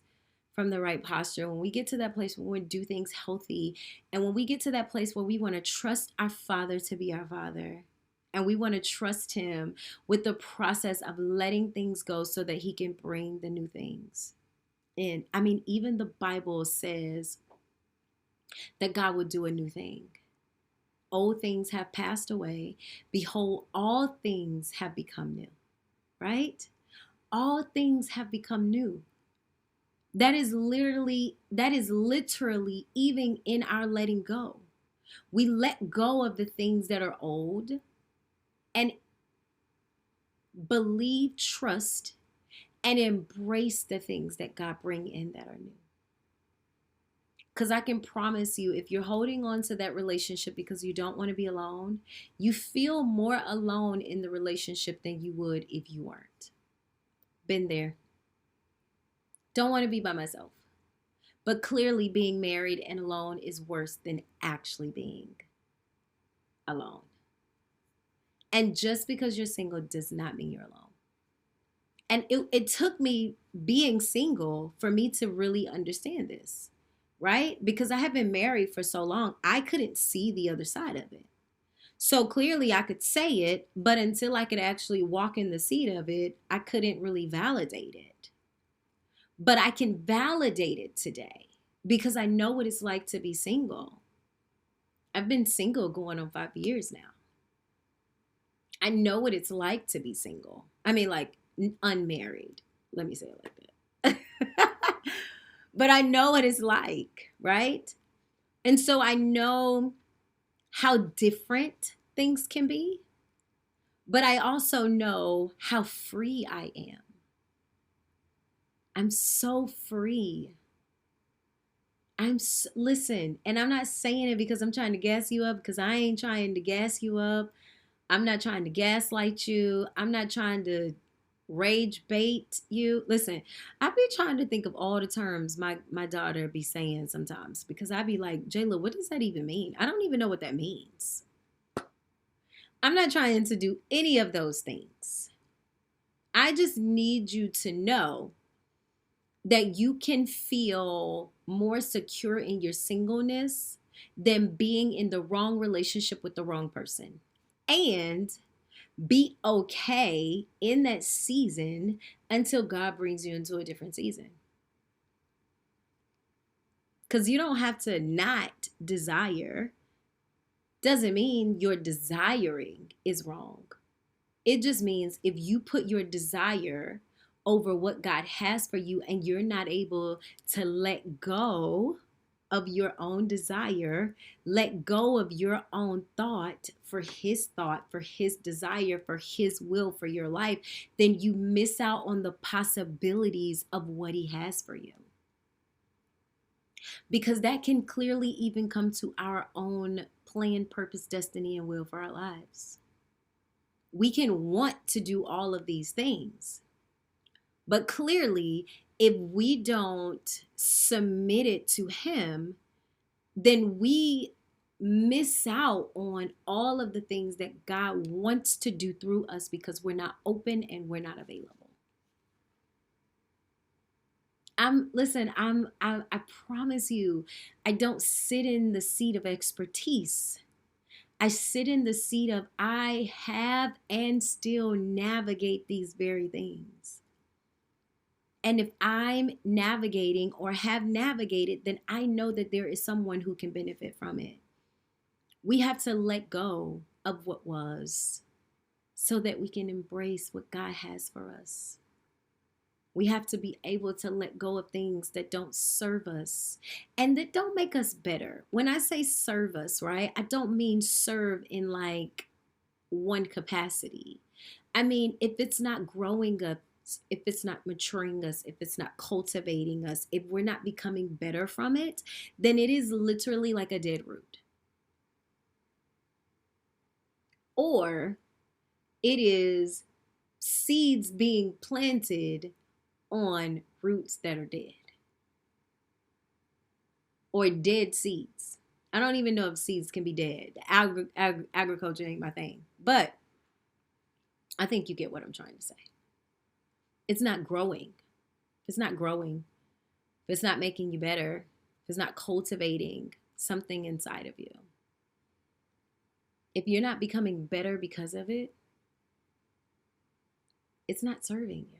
from the right posture, when we get to that place when we want to do things healthy, and when we get to that place where we want to trust our Father to be our Father, and we want to trust Him with the process of letting things go so that He can bring the new things. And I mean, even the Bible says that God would do a new thing. Old things have passed away. Behold, all things have become new, right? All things have become new. That is literally even in our letting go. We let go of the things that are old and believe, trust, and embrace the things that God bring in that are new. Because I can promise you, if you're holding on to that relationship because you don't want to be alone, you feel more alone in the relationship than you would if you weren't. Been there. Don't want to be by myself. But clearly being married and alone is worse than actually being alone. And just because you're single does not mean you're alone. And it took me being single for me to really understand this, right? Because I have been married for so long, I couldn't see the other side of it. So clearly I could say it, but until I could actually walk in the seat of it, I couldn't really validate it. But I can validate it today because I know what it's like to be single. I've been single going on 5 years now. I know what it's like to be single. I mean, like unmarried. Let me say it like that. But I know what it's like, right? And so I know how different things can be, but I also know how free I am. I'm so free. Listen, and I'm not saying it because I'm trying to gas you up, because I ain't trying to gas you up. I'm not trying to gaslight you. I'm not trying to rage bait you. Listen, I be trying to think of all the terms my daughter be saying sometimes, because I be like, Jayla, what does that even mean? I don't even know what that means. I'm not trying to do any of those things. I just need you to know that you can feel more secure in your singleness than being in the wrong relationship with the wrong person. And be okay in that season until God brings you into a different season. Because you don't have to not desire. Doesn't mean your desiring is wrong. It just means if you put your desire over what God has for you and you're not able to let go of your own desire, let go of your own thought, for His desire, for His will for your life, then you miss out on the possibilities of what He has for you. Because that can clearly even come to our own plan, purpose, destiny, and will for our lives. We can want to do all of these things, but clearly, if we don't submit it to Him, then we miss out on all of the things that God wants to do through us because we're not open and we're not available. I promise you, I don't sit in the seat of expertise. I sit in the seat of I have and still navigate these very things. And if I'm navigating or have navigated, then I know that there is someone who can benefit from it. We have to let go of what was so that we can embrace what God has for us. We have to be able to let go of things that don't serve us and that don't make us better. When I say serve us, right, I don't mean serve in like one capacity. I mean, if it's not growing up, if it's not maturing us, if it's not cultivating us, if we're not becoming better from it, then it is literally like a dead root. Or it is seeds being planted on roots that are dead or dead seeds. I don't even know if seeds can be dead. Agriculture ain't my thing. But I think you get what I'm trying to say. It's not growing. If it's not growing, if it's not making you better, if it's not cultivating something inside of you, if you're not becoming better because of it, it's not serving you.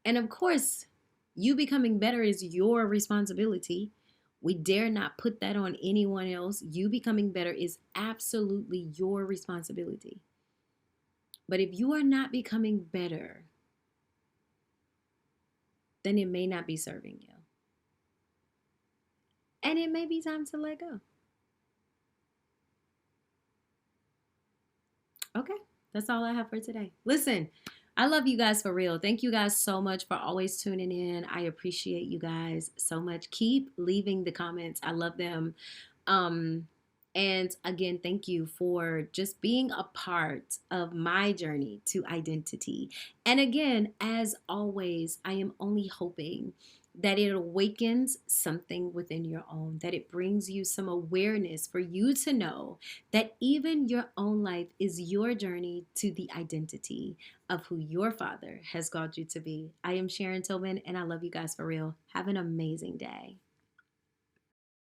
And of course, you becoming better is your responsibility. We dare not put that on anyone else. You becoming better is absolutely your responsibility. But if you are not becoming better, then it may not be serving you. And it may be time to let go. Okay, that's all I have for today. Listen, I love you guys for real. Thank you guys so much for always tuning in. I appreciate you guys so much. Keep leaving the comments. I love them. Um, and again, thank you for just being a part of my journey to identity. And again, as always, I am only hoping that it awakens something within your own, that it brings you some awareness for you to know that even your own life is your journey to the identity of who your Father has called you to be. I am Sharon Tobin, and I love you guys for real. Have an amazing day.